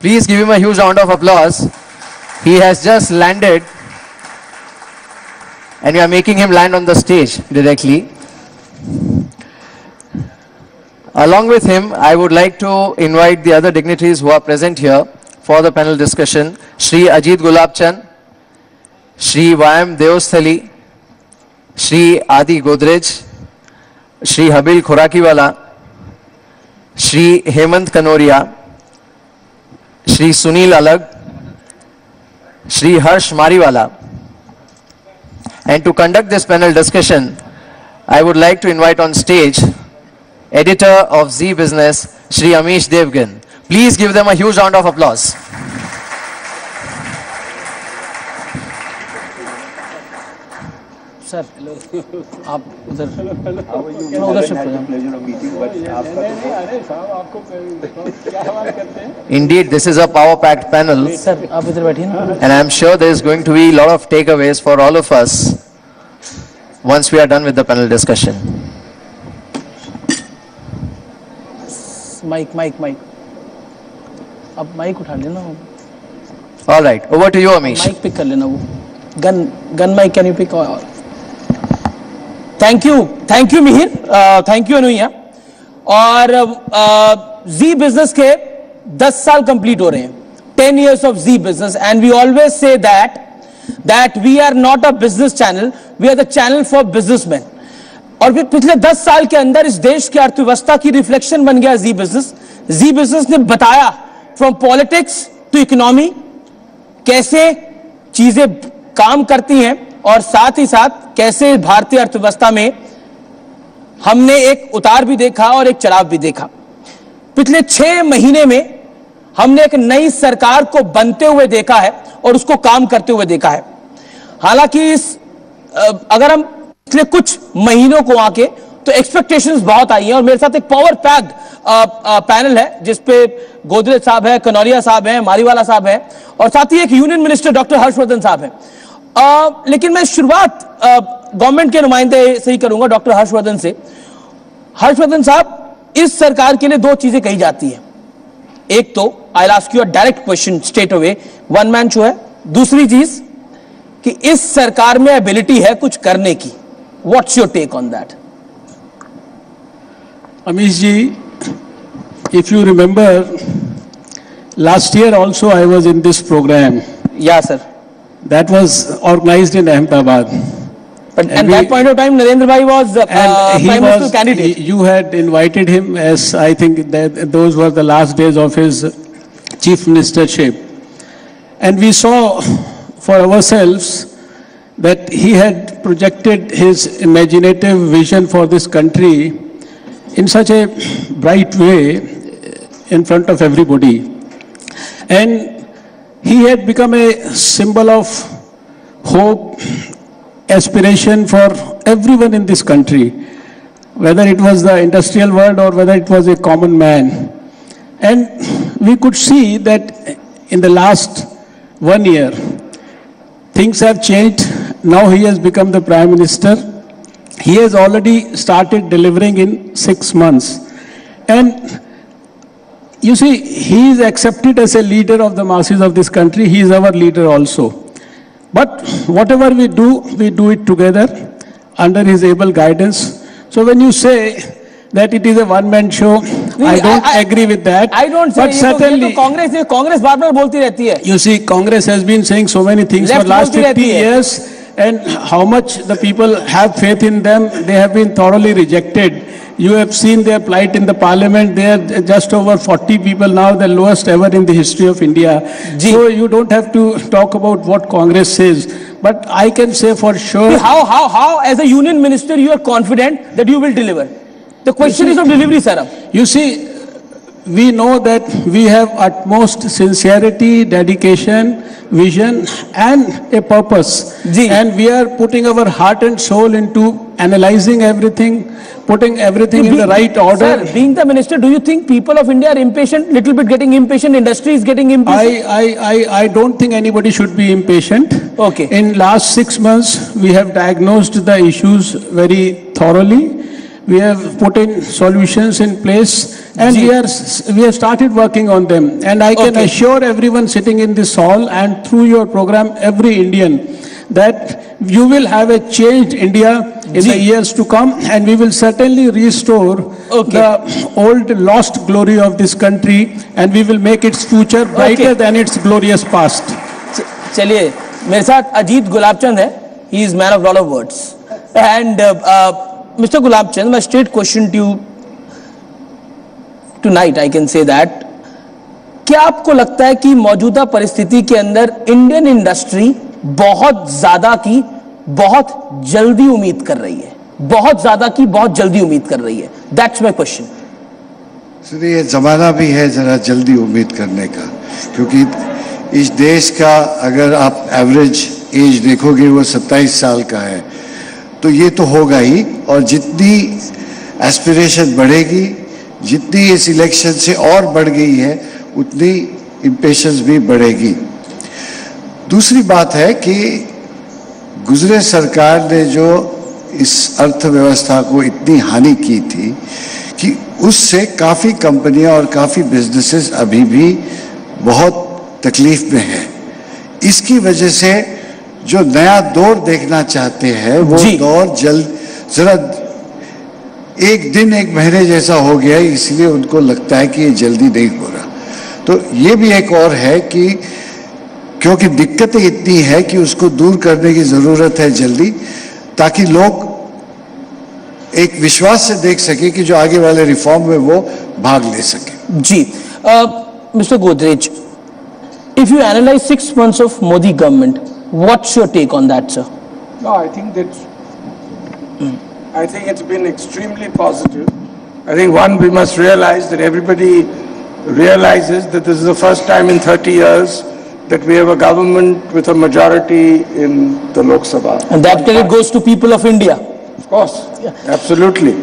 Please give him a huge round of applause. He has just landed and we are making him land on the stage directly. Along with him, I would like to invite the other dignitaries who are present here for the panel discussion. Shri Ajit Gulabchand, Shri Vyam Deosthali, Shri Adi Godrej, Shri Habil Khurakiwala, Shri Hemant Kanoria, Shri Sunil Alag, Shri Harsh Mariwala. And to conduct this panel discussion, I would like to invite on stage editor of Zee Business, Shri Amish Devgan. Please give them a huge round of applause. Sir आप उधर उधर shift Indeed, this is a power-packed panel. Sir आप इधर बैठिए ना. And I am sure there is going to be a lot of takeaways for all of us once we are done with the panel discussion. Mike mike mike अब mike उठा लेना. All right, over to you, Amish. Mike pick कर लेना. वो gun mike can you pick. Thank you Mihir, thank you Anuya. और Zee business के 10 साल complete हो रहे हैं. 10 years of Z business, and we always say that we are not a business channel, we are the channel for businessmen. और फिर पिछले 10 साल के अंदर इस देश की अर्थव्यवस्था की रिफ्लेक्शन बन गया जी बिजनेस ने बताया फ्रॉम पॉलिटिक्स टू इकोनॉमी कैसे चीजें काम करती हैं और साथ ही साथ कैसे भारतीय अर्थव्यवस्था में हमने एक उतार भी देखा और एक चढ़ाव भी देखा. पिछले 6 महीने में हमने एक नई सरकार को बनते हुए देखा है और उसको काम करते हुए देखा है. हालांकि अगर हम पिछले कुछ महीनों को आके तो एक्सपेक्टेशंस बहुत आई हैं. और मेरे साथ एक पावर पैक्ड पैनल है जिसपे गोदरेज साहब है, कनौरिया साहब है, मारीवाला साहब है और साथ ही एक यूनियन मिनिस्टर डॉक्टर हर्षवर्धन साहब है. लेकिन मैं शुरुआत गवर्नमेंट के नुमाइंदे से ही करूंगा, डॉक्टर हर्षवर्धन से. हर्षवर्धन साहब, इस सरकार के लिए 2 चीजें कही जाती हैं. एक तो I will ask you a direct question straight away, one man show है. दूसरी चीज कि इस सरकार में एबिलिटी है कुछ करने की. What's your take on that? Amish ji, if you remember, last year also I was in this program. Yeah, sir. That was organized in Ahmedabad. But at that point of time, Narendra Bhai was Prime Minister candidate. You had invited him as I think that those were the last days of his chief ministership. And we saw for ourselves that he had projected his imaginative vision for this country in such a bright way in front of everybody. And he had become a symbol of hope, aspiration for everyone in this country, whether it was the industrial world or whether it was a common man. And we could see that in the last 1 year, things have changed. Now he has become the Prime Minister. He has already started delivering in 6 months. And you see, he is accepted as a leader of the masses of this country. He is our leader also. But whatever we do it together under his able guidance. So when you say that it is a one-man show, I don't agree with that. I don't say. But certainly, Congress बार-बार बोलती रहती है. You see, Congress has been saying so many things for last 50 years. And how much the people have faith in them, they have been thoroughly rejected. You have seen their plight in the parliament. They are just over 40 people now, the lowest ever in the history of India. So you don't have to talk about what Congress says. But I can say for sure. How, as a union minister, you are confident that you will deliver? The question is of delivery, sir. You see, we know that we have utmost sincerity, dedication, vision and a purpose. And we are putting our heart and soul into analyzing everything, putting everything in the right order. Sir, being the minister, do you think people of India are impatient, little bit getting impatient, industry is getting impatient? I don't think anybody should be impatient. Okay. In last 6 months, we have diagnosed the issues very thoroughly. We have put in solutions in place, and we have started working on them. And I can assure everyone sitting in this hall and through your program, every Indian, that you will have a changed India in the years to come, and we will certainly restore the old lost glory of this country, and we will make its future brighter than its glorious past. चलिए, मेरे साथ अजीत गुलाबचंद है. He is man of lot of words. And Mr. Gulabchand, my straight question to you tonight, I can say that, क्या आपको लगता है कि मौजूदा परिस्थिति के अंदर इंडियन इंडस्ट्री बहुत ज्यादा की बहुत जल्दी उम्मीद कर रही है, बहुत ज्यादा की बहुत जल्दी उम्मीद कर रही है? That's my question. सर, ये जमाना भी है जरा जल्दी उम्मीद करने का, क्योंकि इस देश का अगर आप एवरेज एज देखोगे वो 27 साल का है, तो ये तो होगा ही. और जितनी एस्पिरेशन बढ़ेगी, जितनी इस इलेक्शन से और बढ़ गई है, उतनी इम्पेशंस भी बढ़ेगी. दूसरी बात है कि गुजरे सरकार ने जो इस अर्थव्यवस्था को इतनी हानि की थी कि उससे काफ़ी कंपनियां और काफ़ी बिजनेसेस अभी भी बहुत तकलीफ में हैं. इसकी वजह से जो नया दौर देखना चाहते हैं वो दौर जरा एक दिन एक महीने जैसा हो गया है, इसलिए उनको लगता है कि ये जल्दी नहीं हो रहा. तो ये भी एक और है कि क्योंकि दिक्कतें इतनी है कि उसको दूर करने की जरूरत है जल्दी, ताकि लोग एक विश्वास से देख सके कि जो आगे वाले रिफॉर्म में वो भाग ले सके. जी, mister Godrej, if you analyze 6 months of Modi government, what's your take on that, sir? No, I think it's been extremely positive. I think we must realize that everybody realizes that this is the first time in 30 years that we have a government with a majority in the Lok Sabha. And that credit goes to people of India. Of course, absolutely.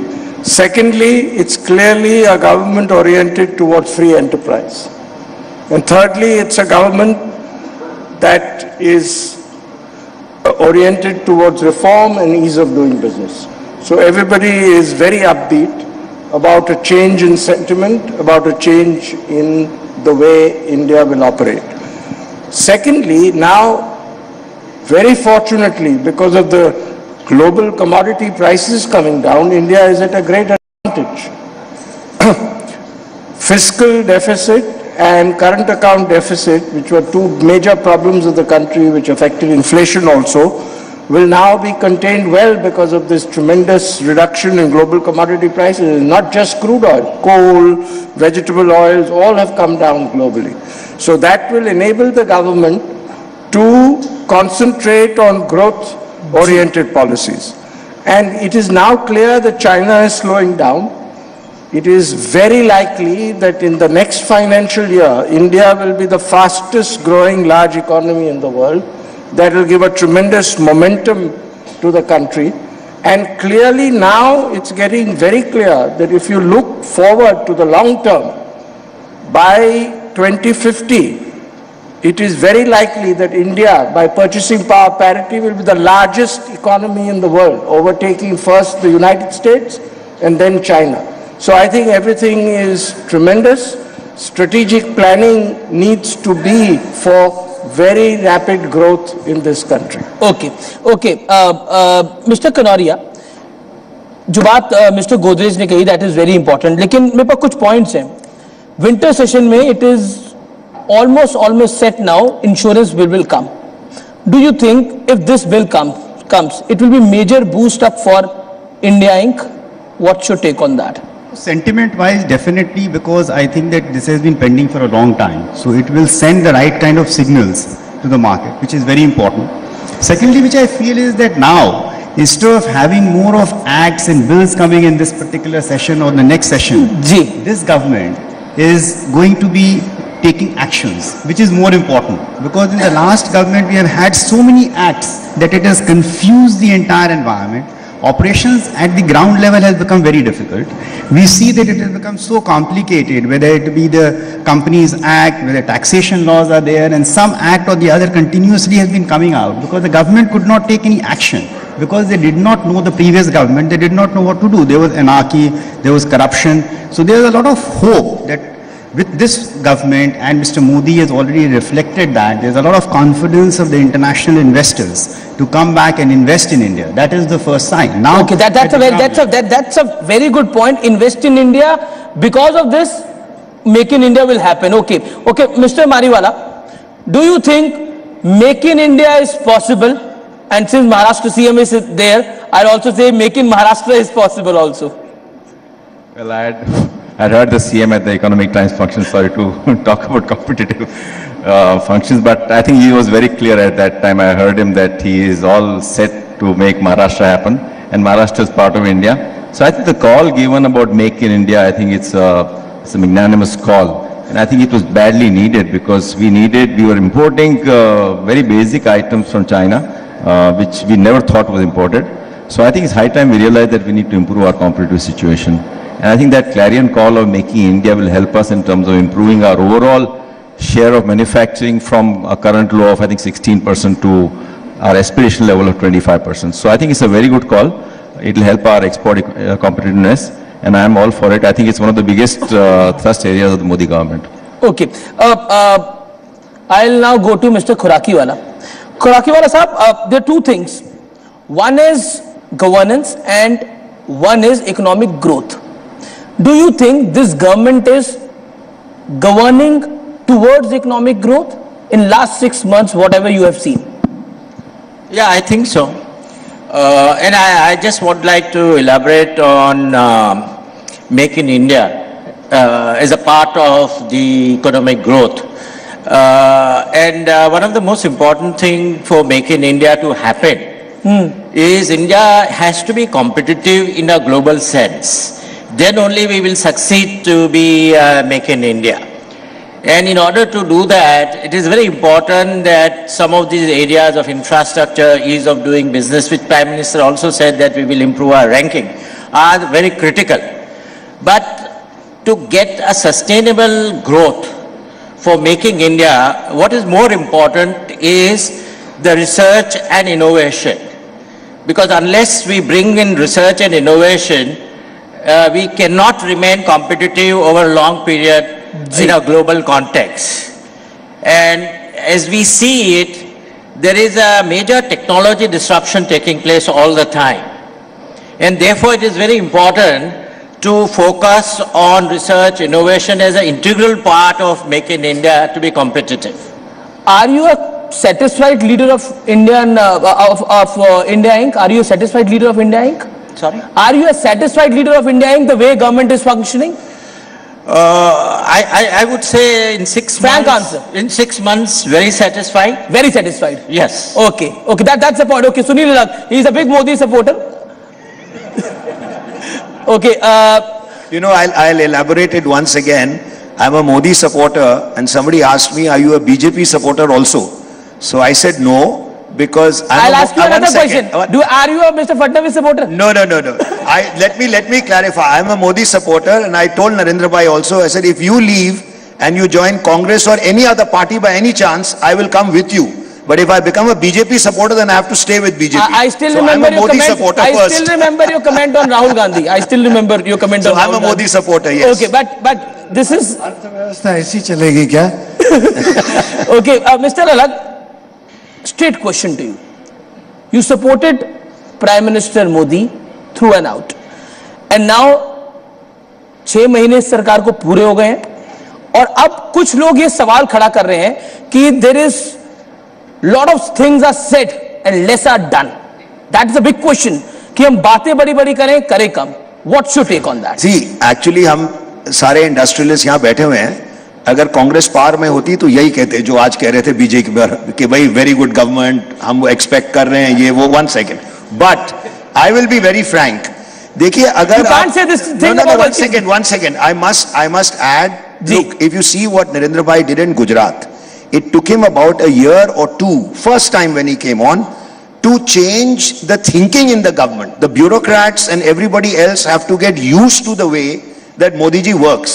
Secondly, it's clearly a government oriented towards free enterprise. And thirdly, it's a government that is oriented towards reform and ease of doing business. So everybody is very upbeat about a change in sentiment, about a change in the way India will operate. Secondly, now, very fortunately, because of the global commodity prices coming down, India is at a great advantage. Fiscal deficit and current account deficit, which were two major problems of the country, which affected inflation also, will now be contained well because of this tremendous reduction in global commodity prices. Not just crude oil, coal, vegetable oils, all have come down globally. So that will enable the government to concentrate on growth-oriented policies. And it is now clear that China is slowing down. It is very likely that in the next financial year, India will be the fastest growing large economy in the world. That will give a tremendous momentum to the country. And clearly now it's getting very clear that if you look forward to the long term, by 2050, it is very likely that India, by purchasing power parity, will be the largest economy in the world, overtaking first the United States and then China. So I think everything is tremendous. Strategic planning needs to be for very rapid growth in this country. Okay. Mr. Kanoria, जो बात mister Godrej ने कही, that is very important. लेकिन मेरे पास कुछ points हैं. Winter session में it is almost set now. Insurance bill will come. Do you think if this bill comes, it will be major boost up for India Inc? What's your take on that? Sentiment wise, definitely, because I think that this has been pending for a long time. So it will send the right kind of signals to the market, which is very important. Secondly, which I feel is that now, instead of having more of acts and bills coming in this particular session or the next session, this government is going to be taking actions, which is more important. Because in the last government, we have had so many acts that it has confused the entire environment. operations at the ground level has become very difficult. We see that it has become so complicated, whether it be the Companies Act, whether taxation laws are there, and some act or the other continuously has been coming out because the government could not take any action because they did not know, the previous government, they did not know what to do. There was anarchy, there was corruption. So there is a lot of hope that with this government, and Mr. Modi has already reflected that, there's a lot of confidence of the international investors to come back and invest in India. That is the first sign. Now, Okay, that's a very good point. Invest in India. Because of this, Make in India will happen. Okay, Mr. Mariwala, do you think Make in India is possible? And since Maharashtra CM is there, I'll also say Make in Maharashtra is possible also. Well, I'd heard the CM at the Economic Times function, sorry to talk about competitive functions, but I think he was very clear at that time. I heard him that he is all set to make Maharashtra happen, and Maharashtra is part of India. So I think the call given about Make in India, I think it's a magnanimous call. And I think it was badly needed because we were importing very basic items from China, which we never thought was imported. So I think it's high time we realize that we need to improve our competitive situation. And I think that clarion call of Making India will help us in terms of improving our overall share of manufacturing from a current low of, I think, 16% to our aspirational level of 25%. So I think it's a very good call. It will help our export competitiveness, and I am all for it. I think it's one of the biggest thrust areas of the Modi government. Okay. I'll now go to Mr. Khurakiwala. Khurakiwala sahab, there are two things. One is governance and one is economic growth. Do you think this government is governing towards economic growth in last 6 months, whatever you have seen? Yeah, I think so. And I just would like to elaborate on Make in India as a part of the economic growth. And one of the most important things for Make in India to happen is India has to be competitive in a global sense. Then only we will succeed to be Make in India. And in order to do that, it is very important that some of these areas of infrastructure, ease of doing business, which Prime Minister also said that we will improve our ranking, are very critical. But to get a sustainable growth for Making India, what is more important is the research and innovation. Because unless we bring in research and innovation, we cannot remain competitive over a long period in a global context. And as we see it, there is a major technology disruption taking place all the time. And therefore, it is very important to focus on research, innovation as an integral part of Making India to be competitive. Are you a satisfied leader of India Inc? Are you a satisfied leader of India Inc? Sorry? Are you a satisfied leader of India Inc. the way government is functioning? I would say in 6 Frank months. answer. In 6 months, very satisfied. Very satisfied. Yes. Okay, that's the point. Okay, Sunil Lag, he is a big Modi supporter. Okay, I'll elaborate it once again. I'm a Modi supporter, and somebody asked me, are you a BJP supporter also? So I said no, because I'll ask you another question. Are you a Mr. Fadnavis supporter? No. Let me clarify. I'm a Modi supporter, and I told Narendra Bhai also, I said, if you leave and you join Congress or any other party by any chance, I will come with you. But if I become a BJP supporter, then I have to stay with BJP. I still remember I'm a Modi supporter first. I still remember your comment on Rahul Gandhi. I still remember your comment on Rahul Gandhi. I'm a Modi supporter, yes. Okay, but this is... अर्थव्यवस्था ऐसी चलेगी क्या? Okay, Mr. Alag, straight question to you. You supported Prime Minister Modi through and out. And now 6 महीने इस सरकार को पूरे हो गए हैं और अब कुछ लोग ये सवाल खड़ा कर रहे हैं कि there is lot of things are said and less are done. That is a big question कि हम बातें बड़ी-बड़ी करें कम. What's your take on that? See, actually हम सारे इंडस्ट्रियलिस्ट यहाँ बैठे हुए हैं. अगर कांग्रेस पार में होती तो यही कहते जो आज कह रहे थे बीजेपी पर कि भाई वेरी गुड गवर्नमेंट हम एक्सपेक्ट कर रहे हैं ये वो. 1 second. But I will be very frank. देखिए अगर you can't say this thing about 1 second. I must add. Look, if you see what Narendra Bhai did in Gujarat, it took him about a year or two. First time when he came on, to change the thinking in the government. The bureaucrats and everybody else have to get used to the way that Modi ji works.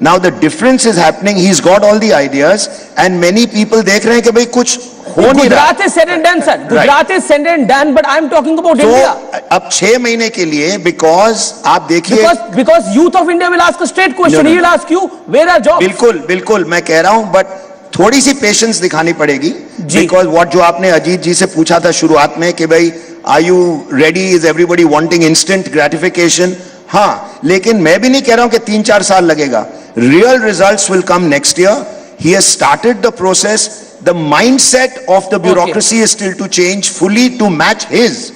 Now the difference is happening. He's got all the ideas, and many people देख रहे हैं कि भाई कुछ हो नहीं रहा. Gujarat is said and done, sir. Gujarat is said and done, but I'm talking about India. तो अब 6 महीने के लिए, because आप देखिए, because youth of India will ask a straight question. He will ask you, where are jobs? बिल्कुल बिल्कुल मैं कह रहा हूं, but थोड़ी सी पेशेंस दिखानी पड़ेगी. बिकॉज व्हाट जो आपने अजीत जी से पूछा था शुरुआत में कि भाई are you ready, is everybody wanting instant gratification. हाँ, लेकिन मैं भी नहीं कह रहा हूं कि 3-4 साल लगेगा. Real results will come next year. He has started the process. The mindset of the bureaucracy is still to change fully to match his,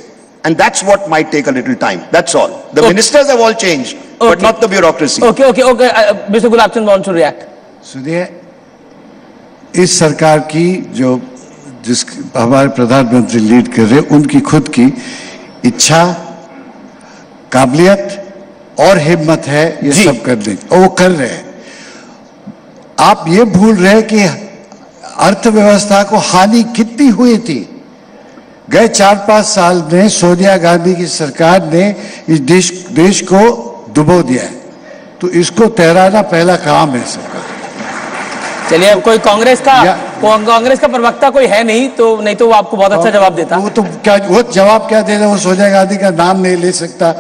and that's what might take a little time. That's all. The ministers have all changed, but not the bureaucracy. Okay. Mr. Gulab Chand wants to react. सुनिए, इस सरकार की जो जिस हमारे प्रधानमंत्री lead कर रहे हैं, उनकी खुद की इच्छा, काबिलियत और हिम्मत है ये सब करने की, और वो कर रहे हैं. आप ये भूल रहे हैं कि अर्थव्यवस्था को हानि कितनी हुई थी. गए 4-5 साल में सोनिया गांधी की सरकार ने इस देश को डुबो दिया है. तो इसको तैराना पहला काम है सबका. चलिए, अब कोई कांग्रेस का प्रवक्ता कोई है नहीं तो वो आपको बहुत अच्छा जवाब देता. वो जवाब क्या देगा? वो सोनिया गांधी का नाम नहीं ले सकता,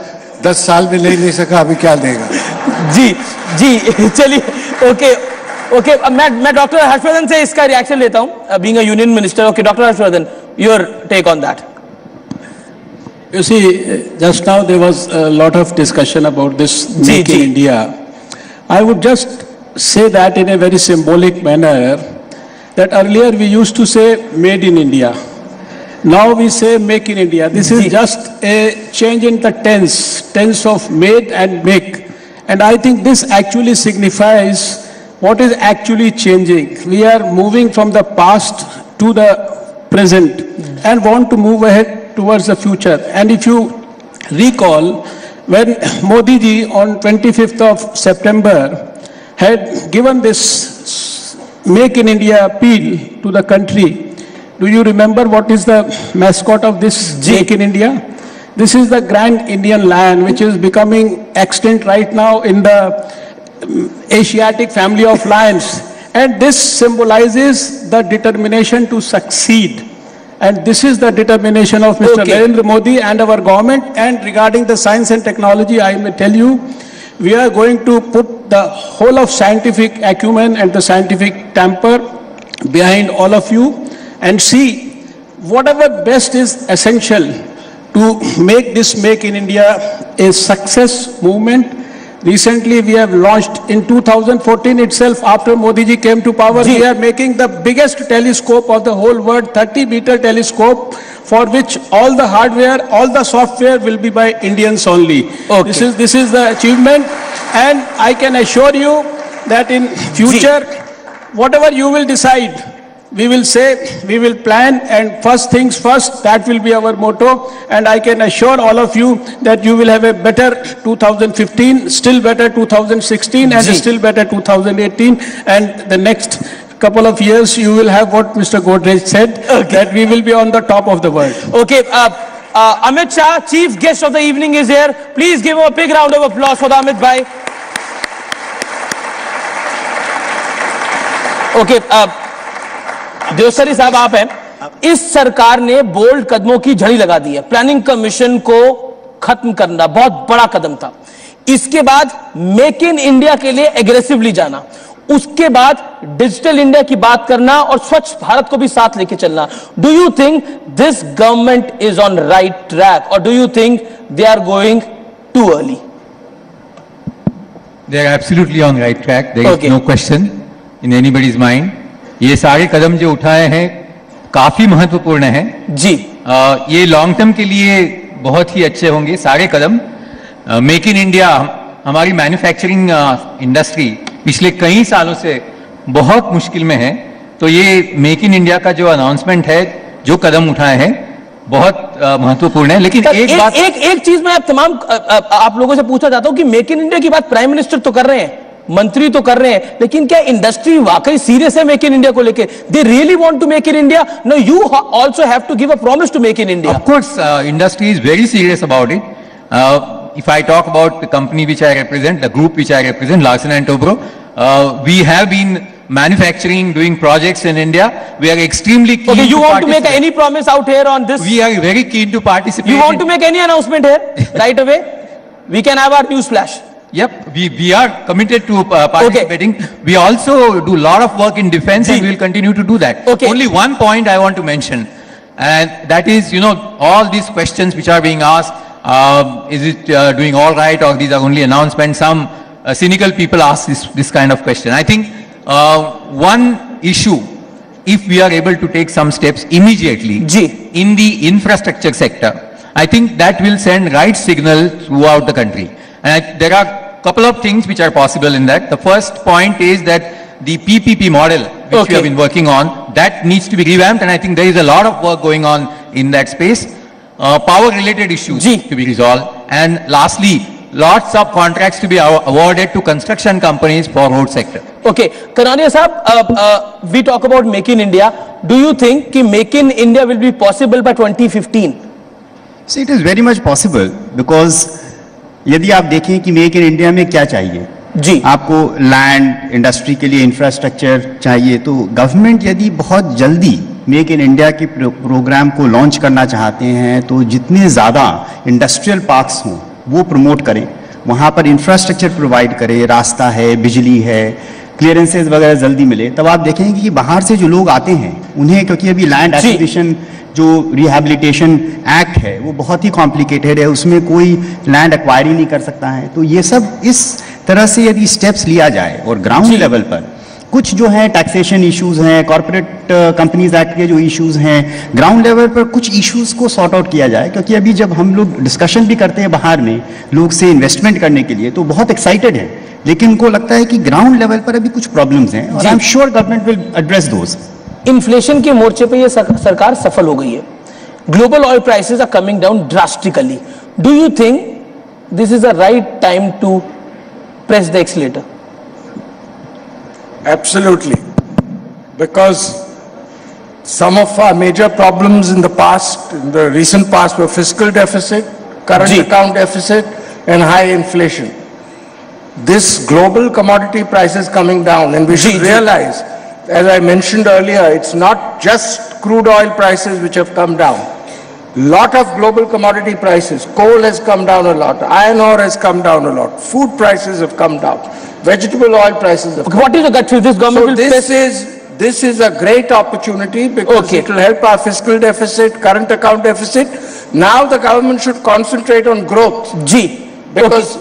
10 साल में नहीं ले सका, अभी क्या देगा? जी चलिए, ओके. अब मैं डॉक्टर हर्षवर्धन से इसका रिएक्शन लेता हूं, being a union minister. Okay, doctor Harshvardhan, your take on that. You see, just now there was a lot of discussion about this Make in India. I would just say that in a very symbolic manner, that earlier we used to say Made in India. Now we say Make in India. This is just a change in the tense of made and make. And I think this actually signifies what is actually changing. We are moving from the past to the present and want to move ahead towards the future. And if you recall, when Modi ji on 25th of September had given this Make in India appeal to the country, do you remember what is the mascot of this Make in India? This is the Grand Indian Lion, which is becoming extinct right now in the Asiatic family of lions. And this symbolizes the determination to succeed. And this is the determination of Mr. Narendra Modi and our government. And regarding the science and technology, I may tell you, we are going to put the whole of scientific acumen and the scientific temper behind all of you and see whatever best is essential to make this Make in India a success movement. Recently, we have launched in 2014 itself, after Modi ji came to power, we are making the biggest telescope of the whole world, 30-meter telescope, for which all the hardware, all the software will be by Indians only. This is the achievement, and I can assure you that in future, whatever you will decide, we will say, we will plan, and first things first, that will be our motto. And I can assure all of you that you will have a better 2015, still better 2016, and still better 2018. And the next couple of years, you will have what Mr. Godrej said, that we will be on the top of the world. Okay, Amit Shah, chief guest of the evening, is here. Please give him a big round of applause for the Amit bhai. Okay, Devsari साहब, आप हैं. इस सरकार ने bold कदमों की झड़ी लगा दी है. प्लानिंग कमीशन को खत्म करना बहुत बड़ा कदम था. इसके बाद मेक इन इंडिया के लिए एग्रेसिवली जाना, उसके बाद डिजिटल इंडिया की बात करना और स्वच्छ भारत को भी साथ लेके चलना. Do you think this government is on right track, और do you think they are going too early? They are absolutely on right track. There is no question in anybody's mind. ये सारे कदम जो उठाए हैं काफी महत्वपूर्ण हैं जी. ये लॉन्ग टर्म के लिए बहुत ही अच्छे होंगे सारे कदम. मेक इन इंडिया, हमारी मैन्युफैक्चरिंग इंडस्ट्री पिछले कई सालों से बहुत मुश्किल में है. तो ये मेक इन इंडिया का जो अनाउंसमेंट है, जो कदम उठाए हैं, बहुत महत्वपूर्ण है. लेकिन एक चीज मैं आप लोगों से पूछना चाहता हूं कि मेक इन इंडिया की बात प्राइम मिनिस्टर तो कर रहे हैं, मंत्री तो कर रहे हैं, लेकिन क्या इंडस्ट्री वाकई सीरियस है मेक इन इंडिया को लेके? They really want to make in India? No, you also have to give a promise to make in India. Of course, industry is very serious about it. If I talk about the company which I represent, the group which I represent, Larsen & Toubro, we have been manufacturing, doing projects in India. We are extremely keen Okay, you to want to make participate. any promise out here on this? We are very keen to participate. You want to make any announcement here right away? We can have our news flash. Yep, we are committed to participating. We also do a lot of work in defense and we will continue to do that. Okay. Only one point I want to mention, and that is, you know, all these questions which are being asked, is it doing all right or these are only announcements? Some cynical people ask this kind of question. I think one issue, if we are able to take some steps immediately in the infrastructure sector, I think that will send right signal throughout the country. And there are couple of things which are possible in that. The first point is that the PPP model, which we have been working on, that needs to be revamped, and I think there is a lot of work going on in that space. Power-related issues to be resolved, and lastly, lots of contracts to be awarded to construction companies for road sector. Okay, Kanania Sahab, we talk about Make in India. Do you think कि Make in India will be possible by 2015? So it is very much possible because यदि आप देखें कि make in India में क्या चाहिए जी, आपको land, industry के लिए इंफ्रास्ट्रक्चर चाहिए, तो गवर्नमेंट यदि बहुत जल्दी मेक इन इंडिया के प्रोग्राम को लॉन्च करना चाहते हैं तो जितने ज़्यादा इंडस्ट्रियल पार्क्स हों वो प्रमोट करें, वहाँ पर इंफ्रास्ट्रक्चर प्रोवाइड करें, रास्ता है, बिजली है, क्लियरेंसेज वगैरह जल्दी मिले, तब आप देखेंगे कि बाहर से जो लोग आते हैं उन्हें, क्योंकि अभी लैंड एक्विजिशन जो रिहैबिलिटेशन एक्ट है वो बहुत ही कॉम्प्लिकेटेड है, उसमें कोई लैंड एक्वायर ही नहीं कर सकता है. तो ये सब इस तरह से यदि स्टेप्स लिया जाए और ग्राउंड लेवल पर कुछ जो है टैक्सेशन इश्यूज हैं, कॉर्पोरेट कंपनीज एक्ट के जो इश्यूज हैं, ग्राउंड लेवल पर कुछ इश्यूज को सॉर्ट आउट किया जाए. क्योंकि अभी जब हम लोग डिस्कशन भी करते हैं बाहर में लोग से इन्वेस्टमेंट करने के लिए तो बहुत एक्साइटेड है, लेकिन उनको लगता है कि ग्राउंड लेवल पर अभी कुछ प्रॉब्लम्स हैं और I am sure government will address those. Inflation के मोर्चे पे ये सरकार सफल हो गई है. Global oil prices are coming down drastically. Do you think this is the right time to press the accelerator? Absolutely. Because some of our major problems in the past, in the recent past, were fiscal deficit, current account deficit, and high inflation. This global commodity prices coming down, and we should realize, as I mentioned earlier, it's not just crude oil prices which have come down. Lot of global commodity prices. Coal has come down a lot. Iron ore has come down a lot. Food prices have come down. Vegetable oil prices have come down. What is the gut feel? This government will this is a great opportunity because it will help our fiscal deficit, current account deficit. Now the government should concentrate on growth. Because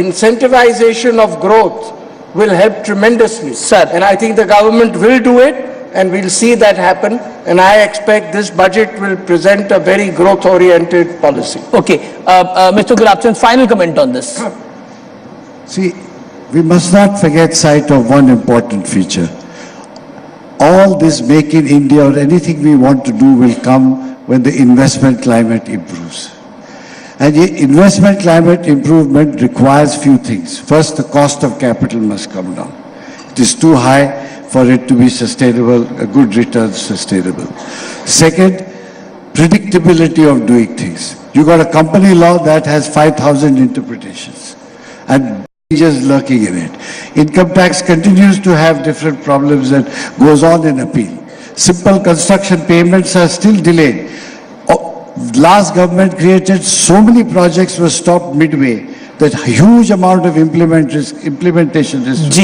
incentivization of growth will help tremendously. Sir. And I think the government will do it, and we'll see that happen. And I expect this budget will present a very growth-oriented policy. Okay. Mr. Gulabchand, final comment on this. See, we must not forget sight of one important feature. All this Make in India or anything we want to do will come when the investment climate improves. And the investment climate improvement requires few things. First, the cost of capital must come down. It is too high for it to be sustainable, a good return sustainable. Second, predictability of doing things. You got a company law that has 5,000 interpretations and dangers lurking in it. Income tax continues to have different problems and goes on in appeal. Simple construction payments are still delayed. Last government created so many projects were stopped midway that huge amount of implementation risk.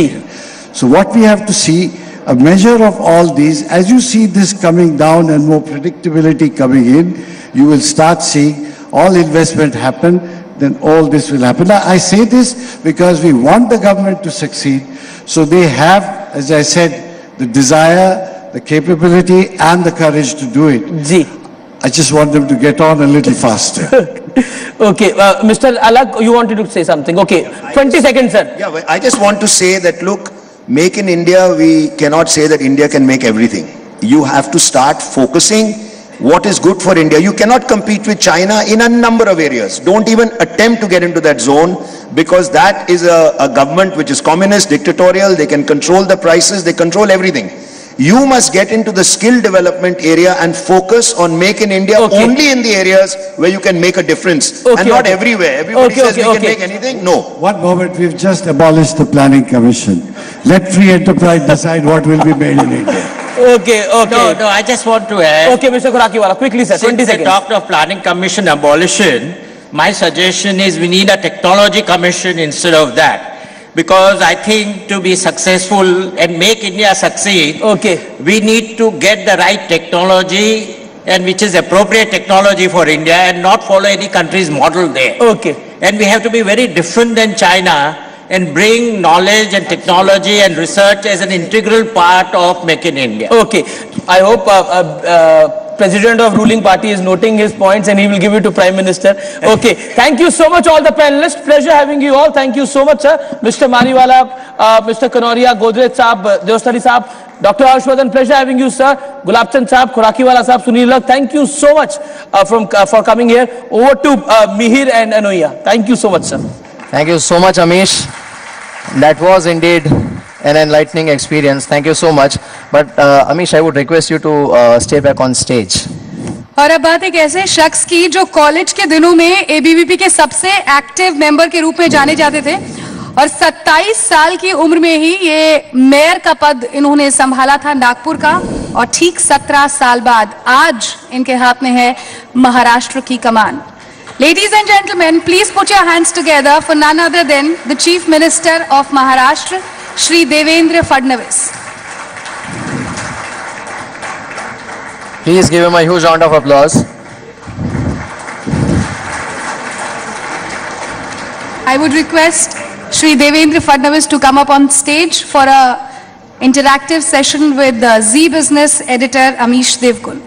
So what we have to see, a measure of all these, as you see this coming down and more predictability coming in, you will start seeing all investment happen, then all this will happen. Now, I say this because we want the government to succeed, so they have, as I said, the desire, the capability and the courage to do it. I just want them to get on a little faster. Okay, Mr. Alag, you wanted to say something. Okay, 20 seconds, sir. Yeah, I just want to say that, look, Make in India, we cannot say that India can make everything. You have to start focusing what is good for India. You cannot compete with China in a number of areas. Don't even attempt to get into that zone, because that is a government which is communist, dictatorial. They can control the prices, they control everything. You must get into the skill development area and focus on Make in India only in the areas where you can make a difference, and not everywhere. Everybody says we can make anything. No. One moment, we've just abolished the Planning Commission. Let free enterprise decide what will be made in India. Okay. No, I just want to add. Okay, Mr. Khurakiwala, quickly, sir. 20 Since they seconds. talked of Planning Commission abolition, my suggestion is we need a technology commission instead of that. Because I think to be successful and make India succeed, we need to get the right technology, and which is appropriate technology for India, and not follow any country's model there. And we have to be very different than China and bring knowledge and technology and research as an integral part of Make in India. Okay. I hope President of ruling party is noting his points and he will give it to Prime Minister. Okay. Thank you so much, all the panelists. Pleasure having you all. Thank you so much, sir. Mr. Mariwala, Mr. Kanoria, Godrej Saab, Deostali Saab, Dr. Harshvardhan, pleasure having you, sir. Gulab Chand Saab, Khurakiwala Saab, Sunil Lag, thank you so much for coming here. Over to Mihir and Anuya. Thank you so much, sir. Thank you so much, Amish. That was indeed an enlightening experience. Thank you so much. But Amish, I would request you to stay back on stage. और अब बात एक ऐसे शख्स की जो college के दिनों में एबीवीपी के सबसे एक्टिव मेंबर के रूप में जाने जाते थे, और 27 साल की उम्र में ही ये मेयर का पद इन्होंने संभाला था नागपुर का, और ठीक 17 साल बाद आज इनके हाथ में है महाराष्ट्र की कमान. Ladies and gentlemen, please put your hands together for none other than the Chief Minister of Maharashtra, Shri Devendra Fadnavis. Please give him a huge round of applause. I would request Shri Devendra Fadnavis to come up on stage for a interactive session with the Zee Business editor Amish Devkul.